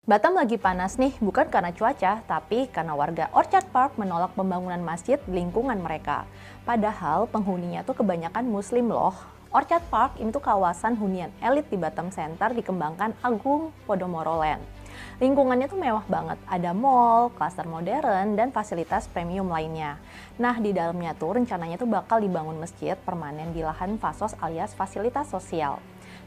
Batam lagi panas nih, bukan karena cuaca, tapi karena warga Orchard Park menolak pembangunan masjid di lingkungan mereka. Padahal penghuninya tuh kebanyakan muslim loh. Orchard Park ini tuh kawasan hunian elit di Batam Center dikembangkan Agung Podomoro Land. Lingkungannya tuh mewah banget, ada mall, klaster modern, dan fasilitas premium lainnya. Nah, di dalamnya tuh rencananya tuh bakal dibangun masjid permanen di lahan fasos alias fasilitas sosial.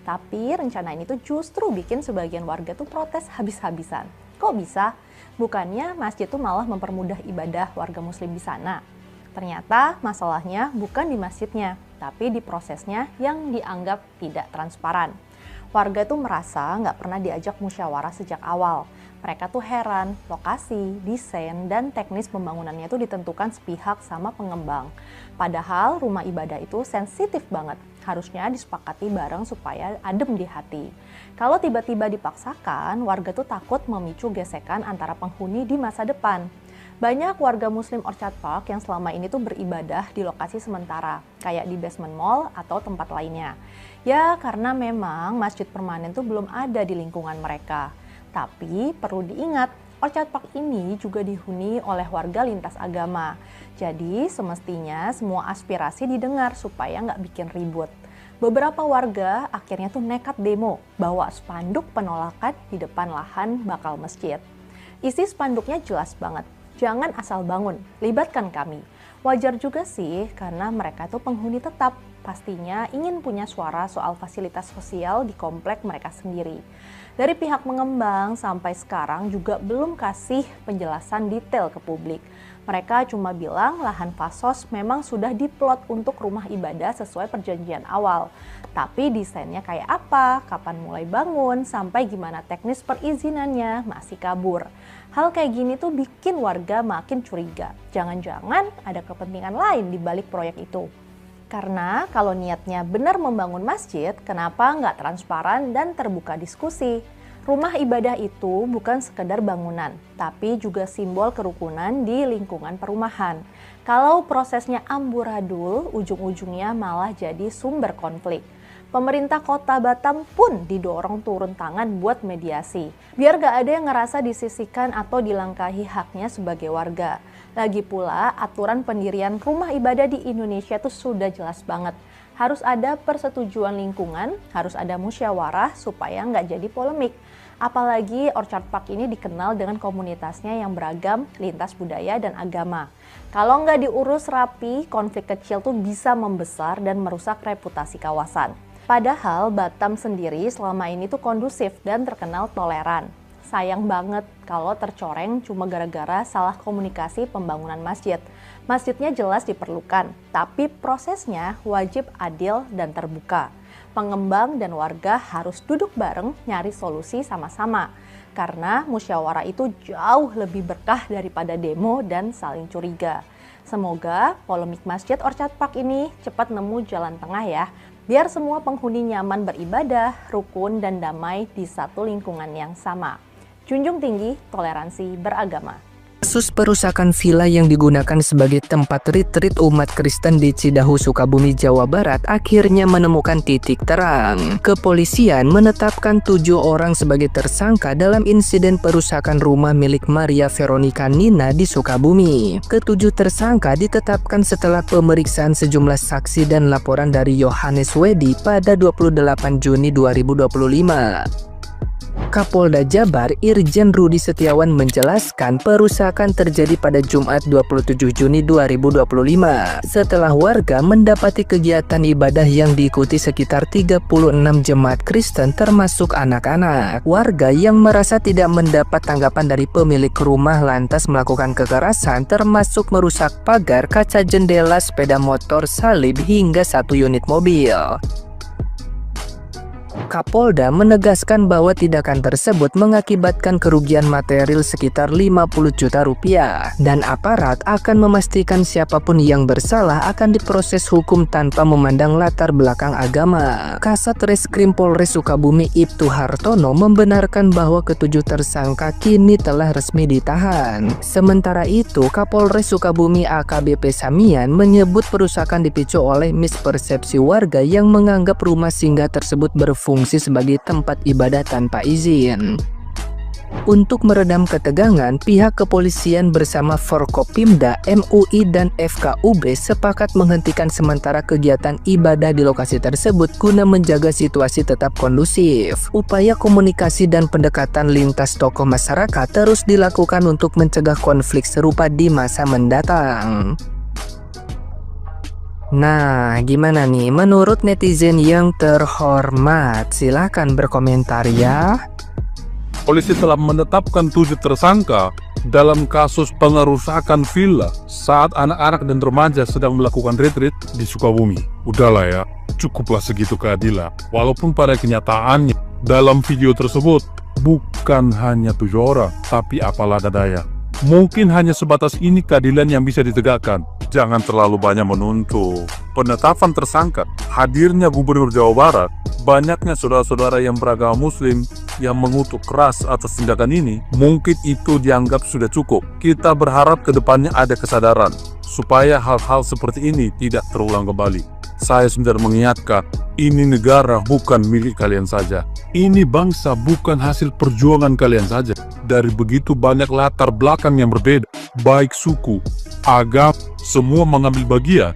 Tapi rencana ini tuh justru bikin sebagian warga tuh protes habis-habisan. Kok bisa? Bukannya masjid tuh malah mempermudah ibadah warga muslim di sana. Ternyata masalahnya bukan di masjidnya, tapi di prosesnya yang dianggap tidak transparan. Warga tuh merasa nggak pernah diajak musyawarah sejak awal. Mereka tuh heran, lokasi, desain, dan teknis pembangunannya tuh ditentukan sepihak sama pengembang. Padahal rumah ibadah itu sensitif banget, harusnya disepakati bareng supaya adem di hati. Kalau tiba-tiba dipaksakan, warga tuh takut memicu gesekan antara penghuni di masa depan. Banyak warga muslim Orchard Park yang selama ini tuh beribadah di lokasi sementara, kayak di basement mall atau tempat lainnya. Ya, karena memang masjid permanen tuh belum ada di lingkungan mereka. Tapi perlu diingat, Orchard Park ini juga dihuni oleh warga lintas agama. Jadi semestinya semua aspirasi didengar supaya nggak bikin ribut. Beberapa warga akhirnya tuh nekat demo, bawa spanduk penolakan di depan lahan bakal masjid. Isi spanduknya jelas banget, jangan asal bangun, libatkan kami. Wajar juga sih karena mereka tuh penghuni tetap, pastinya ingin punya suara soal fasilitas sosial di komplek mereka sendiri. Dari pihak pengembang sampai sekarang juga belum kasih penjelasan detail ke publik. Mereka cuma bilang lahan fasos memang sudah diplot untuk rumah ibadah sesuai perjanjian awal. Tapi desainnya kayak apa, kapan mulai bangun, sampai gimana teknis perizinannya masih kabur. Hal kayak gini tuh bikin warga makin curiga. Jangan-jangan ada kepentingan lain di balik proyek itu. Karena kalau niatnya benar membangun masjid, kenapa nggak transparan dan terbuka diskusi? Rumah ibadah itu bukan sekedar bangunan, tapi juga simbol kerukunan di lingkungan perumahan. Kalau prosesnya amburadul, ujung-ujungnya malah jadi sumber konflik. Pemerintah Kota Batam pun didorong turun tangan buat mediasi, biar gak ada yang ngerasa disisihkan atau dilangkahi haknya sebagai warga. Lagi pula, aturan pendirian rumah ibadah di Indonesia tuh sudah jelas banget. Harus ada persetujuan lingkungan, harus ada musyawarah supaya nggak jadi polemik. Apalagi Orchard Park ini dikenal dengan komunitasnya yang beragam, lintas budaya dan agama. Kalau nggak diurus rapi, konflik kecil tuh bisa membesar dan merusak reputasi kawasan. Padahal Batam sendiri selama ini tuh kondusif dan terkenal toleran. Sayang banget kalau tercoreng cuma gara-gara salah komunikasi pembangunan masjid. Masjidnya jelas diperlukan, tapi prosesnya wajib adil dan terbuka. Pengembang dan warga harus duduk bareng nyari solusi sama-sama. Karena musyawarah itu jauh lebih berkah daripada demo dan saling curiga. Semoga polemik Masjid Orchard Park ini cepat nemu jalan tengah ya. Biar semua penghuni nyaman beribadah, rukun dan damai di satu lingkungan yang sama. Junjung tinggi toleransi beragama. Kasus perusakan villa yang digunakan sebagai tempat retreat umat Kristen di Cidahu, Sukabumi, Jawa Barat akhirnya menemukan titik terang. Kepolisian menetapkan 7 orang sebagai tersangka dalam insiden perusakan rumah milik Maria Veronica Nina di Sukabumi. Ketujuh tersangka ditetapkan setelah pemeriksaan sejumlah saksi dan laporan dari Yohanes Wedi pada 28 Juni 2025. Kapolda Jabar Irjen Rudi Setiawan menjelaskan perusakan terjadi pada Jumat 27 Juni 2025 setelah warga mendapati kegiatan ibadah yang diikuti sekitar 36 jemaat Kristen termasuk anak-anak. Warga yang merasa tidak mendapat tanggapan dari pemilik rumah lantas melakukan kekerasan termasuk merusak pagar, kaca jendela, sepeda motor, salib hingga 1 unit mobil. Kapolda menegaskan bahwa tindakan tersebut mengakibatkan kerugian material sekitar 50 juta rupiah dan aparat akan memastikan siapapun yang bersalah akan diproses hukum tanpa memandang latar belakang agama. Kasat Reskrim Polres Sukabumi Ibtu Hartono membenarkan bahwa ketujuh tersangka kini telah resmi ditahan. Sementara itu, Kapolres Sukabumi AKBP Samian menyebut perusakan dipicu oleh mispersepsi warga yang menganggap rumah singgah tersebut berfungsi sebagai tempat ibadah tanpa izin. Untuk meredam ketegangan, pihak kepolisian bersama Forkopimda, MUI, dan FKUB sepakat menghentikan sementara kegiatan ibadah di lokasi tersebut guna menjaga situasi tetap kondusif. Upaya komunikasi dan pendekatan lintas tokoh masyarakat terus dilakukan untuk mencegah konflik serupa di masa mendatang. Nah, gimana nih menurut netizen yang terhormat? Silahkan berkomentar ya. Polisi telah menetapkan 7 tersangka dalam kasus pengerusakan villa saat anak-anak dan remaja sedang melakukan retreat di Sukabumi. Udahlah ya, cukuplah segitu keadilan. Walaupun pada kenyataannya dalam video tersebut bukan hanya 7 orang, tapi apalah daya. Mungkin hanya sebatas ini keadilan yang bisa ditegakkan. Jangan terlalu banyak menuntut. Penetapan tersangka, hadirnya Gubernur Jawa Barat, banyaknya saudara-saudara yang beragama Muslim yang mengutuk keras atas tindakan ini, mungkin itu dianggap sudah cukup. Kita berharap ke depannya ada kesadaran, supaya hal-hal seperti ini tidak terulang kembali. Saya sudah mengingatkan, ini negara bukan milik kalian saja. Ini bangsa bukan hasil perjuangan kalian saja. Dari begitu banyak latar belakang yang berbeda, baik suku, agama, semua mengambil bagian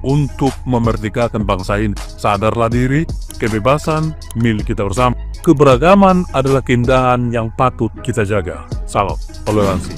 untuk memerdekakan bangsa ini. Sadarlah diri, kebebasan milik kita bersama. Keberagaman adalah keindahan yang patut kita jaga. Salam toleransi.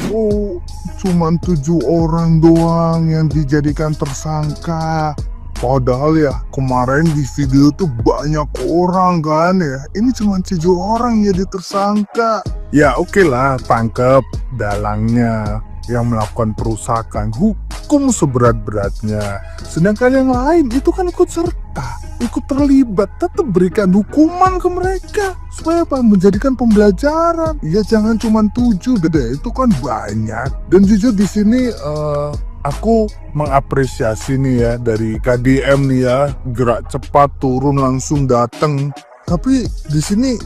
Oh, cuman 7 orang doang yang dijadikan tersangka. Padahal ya kemarin di video tuh banyak orang kan ya. Ini cuma 7 orang yang jadi tersangka. Ya oke lah, tangkep dalangnya yang melakukan perusakan, hukum seberat-beratnya. Sedangkan yang lain itu kan ikut serta, ikut terlibat, tetap berikan hukuman ke mereka supaya apa? Menjadikan pembelajaran. Ya jangan cuma 7 deh, itu kan banyak. Dan jujur di sini aku mengapresiasi nih ya dari KDM nih ya, gerak cepat, turun langsung datang. Tapi di sini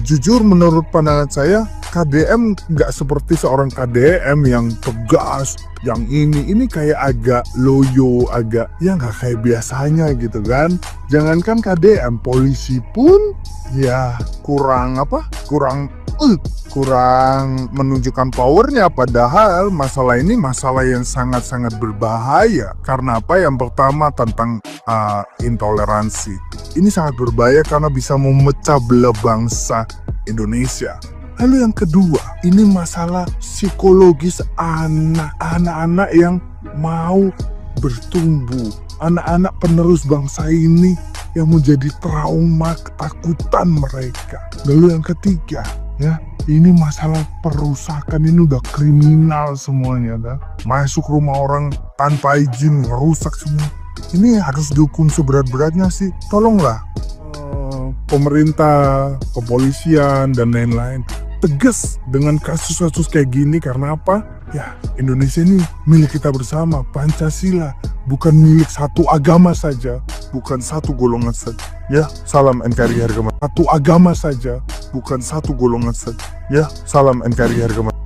jujur menurut pandangan saya KDM nggak seperti seorang KDM yang tegas, yang ini kayak agak loyo, agak ya nggak kayak biasanya gitu kan. Jangankan KDM, polisi pun ya kurang menunjukkan powernya. Padahal masalah ini masalah yang sangat-sangat berbahaya. Karena apa? Yang pertama tentang intoleransi. Ini sangat berbahaya karena bisa memecah belah bangsa Indonesia. Lalu yang kedua, ini masalah psikologis anak-anak yang mau bertumbuh. Anak-anak penerus bangsa ini yang menjadi trauma, ketakutan mereka. Lalu yang ketiga, ya, ini masalah perusakan, ini udah kriminal semuanya kan. Masuk rumah orang tanpa izin, ngerusak semua. Ini harus dihukum seberat-beratnya sih. Tolonglah pemerintah, kepolisian, dan lain-lain tegas dengan kasus-kasus kayak gini. Karena apa? Ya, Indonesia ini milik kita bersama. Pancasila bukan milik satu agama saja, bukan satu golongan saja. Ya, salam NKRI harga mati. Satu agama saja, bukan satu golongan saja. Ya, salam NKRI harga mati.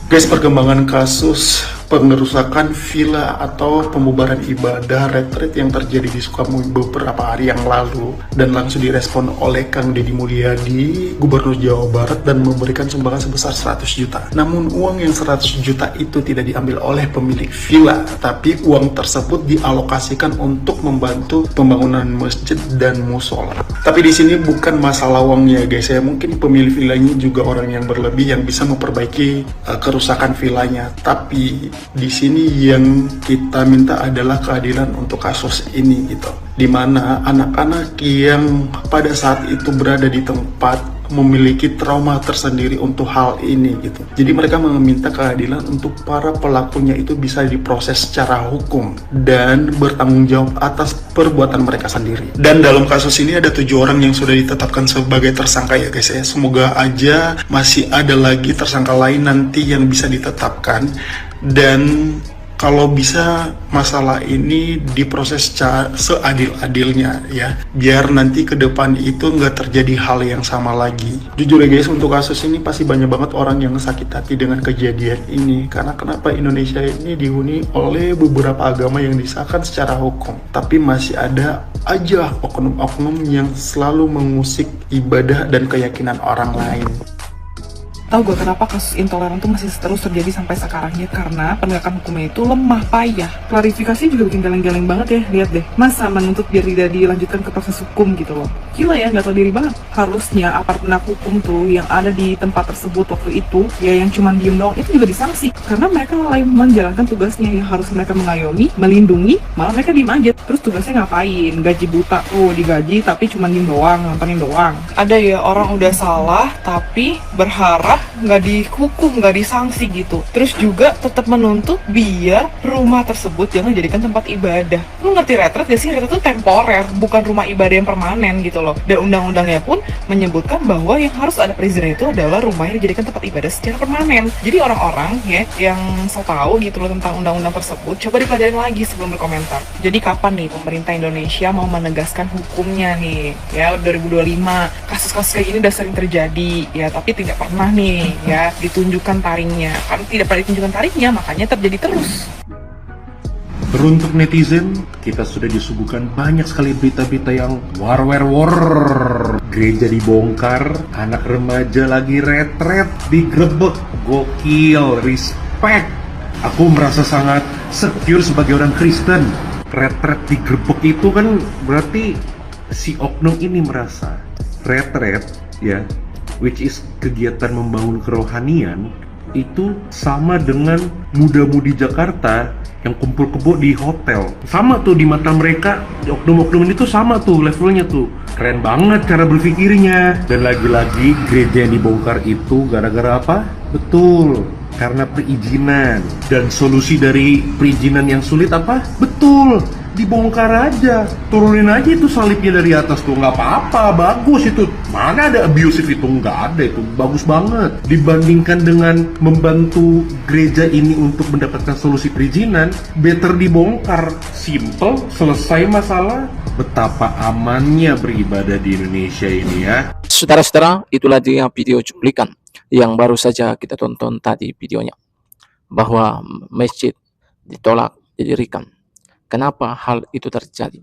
Guys, perkembangan kasus pengerusakan villa atau pembubaran ibadah retreat yang terjadi di Sukabumi beberapa hari yang lalu dan langsung direspon oleh Kang Deddy Mulyadi, Gubernur Jawa Barat, dan memberikan sumbangan sebesar 100 juta. Namun uang yang 100 juta itu tidak diambil oleh pemilik villa, tapi uang tersebut dialokasikan untuk membantu pembangunan masjid dan musola. Tapi di sini bukan masalah uangnya guys ya, mungkin pemilik villanya juga orang yang berlebih yang bisa memperbaiki kerusakan villanya. Tapi di sini yang kita minta adalah keadilan untuk kasus ini gitu, dimana anak-anak yang pada saat itu berada di tempat memiliki trauma tersendiri untuk hal ini gitu. Jadi mereka meminta keadilan untuk para pelakunya itu bisa diproses secara hukum dan bertanggung jawab atas perbuatan mereka sendiri. Dan dalam kasus ini ada 7 orang yang sudah ditetapkan sebagai tersangka ya guys ya. Semoga aja masih ada lagi tersangka lain nanti yang bisa ditetapkan. Dan Kalau bisa masalah ini diproses seadil-adilnya ya, biar nanti ke depan itu nggak terjadi hal yang sama lagi. Jujur ya guys, untuk kasus ini pasti banyak banget orang yang sakit hati dengan kejadian ini. Karena kenapa Indonesia ini dihuni oleh beberapa agama yang disahkan secara hukum, tapi masih ada aja oknum-oknum yang selalu mengusik ibadah dan keyakinan orang lain. Tahu gue kenapa kasus intoleran itu masih terus terjadi sampai sekarang ya? Karena penegakan hukumnya itu lemah payah. Klarifikasi juga bikin geleng-geleng banget ya, lihat deh. Masa menuntut biar tidak dilanjutkan ke proses hukum gitu loh. Gila ya, nggak tahu diri banget. Harusnya aparat penegak hukum tuh yang ada di tempat tersebut waktu itu, ya yang cuma diem doang, itu juga disanksi. Karena mereka lalai menjalankan tugasnya yang harus mereka mengayomi, melindungi, malah mereka diem aja. Terus tugasnya ngapain? Gaji buta tuh, digaji tapi cuma diem doang, nontonin doang. Ada ya orang udah salah, tapi berharap nggak dihukum, nggak disanksi gitu. Terus juga tetap menuntut biar rumah tersebut jangan dijadikan tempat ibadah. Lu ngerti retret gak sih? Retret itu temporer, bukan rumah ibadah yang permanen gitu loh. Dan undang-undangnya pun menyebutkan bahwa yang harus ada perizinan itu adalah rumah yang dijadikan tempat ibadah secara permanen. Jadi orang-orang ya yang so tahu gitu loh tentang undang-undang tersebut, coba dipelajarin lagi sebelum berkomentar. Jadi kapan nih pemerintah Indonesia mau menegaskan hukumnya nih? Ya 2025, kasus-kasus kayak gini udah sering terjadi ya, tapi tidak pernah nih ya ditunjukkan taringnya. Karena tidak pernah ditunjukkan taringnya, makanya terjadi terus. Beruntuk netizen, kita sudah disuguhkan banyak sekali berita-berita yang war. Gereja dibongkar, anak remaja lagi retret, digrebek, gokil, respect. Aku merasa sangat secure sebagai orang Kristen. Retret digrebek itu kan berarti si oknum ini merasa retret ya, which is kegiatan membangun kerohanian, itu sama dengan muda-mudi Jakarta yang kumpul kebo di hotel. Sama tuh di mata mereka, oknum-oknum ini tuh sama tuh levelnya tuh. Keren banget cara berpikirnya. Dan lagi-lagi gereja yang dibongkar itu gara-gara apa? Betul, karena perizinan. Dan solusi dari perizinan yang sulit apa? Betul, dibongkar aja, turunin aja itu salibnya dari atas tuh, nggak apa-apa, bagus itu. Mana ada abusive itu, nggak ada, itu bagus banget. Dibandingkan dengan membantu gereja ini untuk mendapatkan solusi perizinan, better dibongkar, simple, selesai masalah. Betapa amannya beribadah di Indonesia ini ya. Saudara-saudara, itulah dia video cuplikan yang baru saja kita tonton tadi videonya, bahwa masjid ditolak didirikan. Kenapa hal itu terjadi?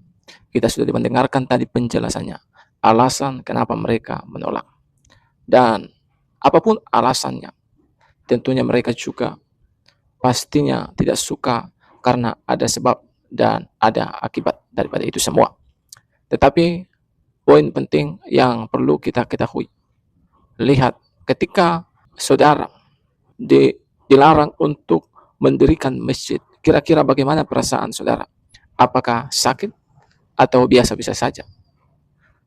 Kita sudah mendengarkan tadi penjelasannya, alasan kenapa mereka menolak. Dan apapun alasannya, tentunya mereka juga pastinya tidak suka karena ada sebab dan ada akibat daripada itu semua. Tetapi poin penting yang perlu kita ketahui, lihat ketika saudara dilarang untuk mendirikan masjid, kira-kira bagaimana perasaan saudara? Apakah sakit atau biasa-biasa saja?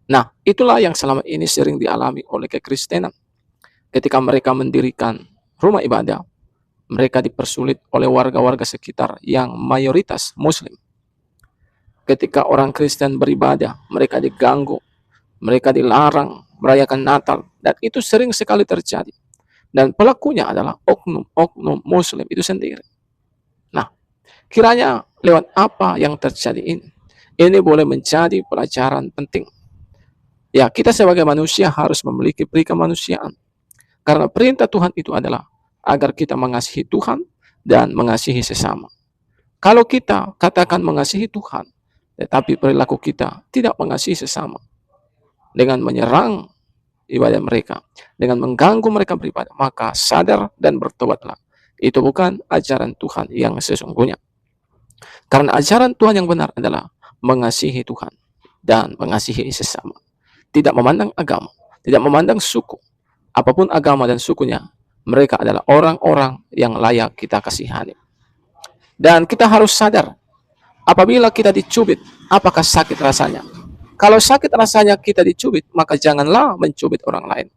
Nah, itulah yang selama ini sering dialami oleh kekristenan. Ketika mereka mendirikan rumah ibadah, mereka dipersulit oleh warga-warga sekitar yang mayoritas Muslim. Ketika orang Kristen beribadah, mereka diganggu, mereka dilarang merayakan Natal, dan itu sering sekali terjadi. Dan pelakunya adalah oknum Muslim itu sendiri. Nah, kiranya lewat apa yang terjadi ini boleh menjadi pelajaran penting. Ya, kita sebagai manusia harus memiliki peri kemanusiaan. Karena perintah Tuhan itu adalah agar kita mengasihi Tuhan dan mengasihi sesama. Kalau kita katakan mengasihi Tuhan, tetapi perilaku kita tidak mengasihi sesama, dengan menyerang ibadah mereka, dengan mengganggu mereka beribadah, maka sadar dan bertobatlah. Itu bukan ajaran Tuhan yang sesungguhnya. Karena ajaran Tuhan yang benar adalah mengasihi Tuhan dan mengasihi sesama. Tidak memandang agama, tidak memandang suku. Apapun agama dan sukunya, mereka adalah orang-orang yang layak kita kasihani. Dan kita harus sadar, apabila kita dicubit, apakah sakit rasanya? Kalau sakit rasanya kita dicubit, maka janganlah mencubit orang lain.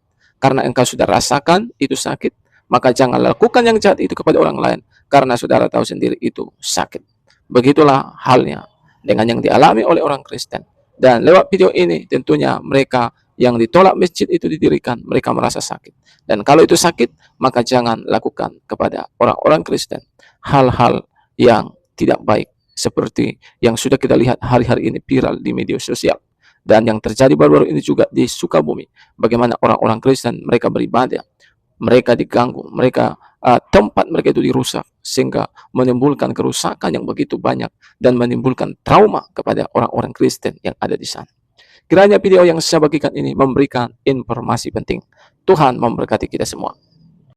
Karena engkau sudah rasakan itu sakit, maka jangan lakukan yang jahat itu kepada orang lain. Karena saudara tahu sendiri itu sakit. Begitulah halnya dengan yang dialami oleh orang Kristen. Dan lewat video ini tentunya mereka yang ditolak masjid itu didirikan, mereka merasa sakit. Dan kalau itu sakit, maka jangan lakukan kepada orang-orang Kristen hal-hal yang tidak baik seperti yang sudah kita lihat hari-hari ini viral di media sosial. Dan yang terjadi baru-baru ini juga di Sukabumi, bagaimana orang-orang Kristen mereka beribadah, mereka diganggu, mereka tempat mereka itu dirusak sehingga menimbulkan kerusakan yang begitu banyak dan menimbulkan trauma kepada orang-orang Kristen yang ada di sana. Kiranya video yang saya bagikan ini memberikan informasi penting. Tuhan memberkati kita semua.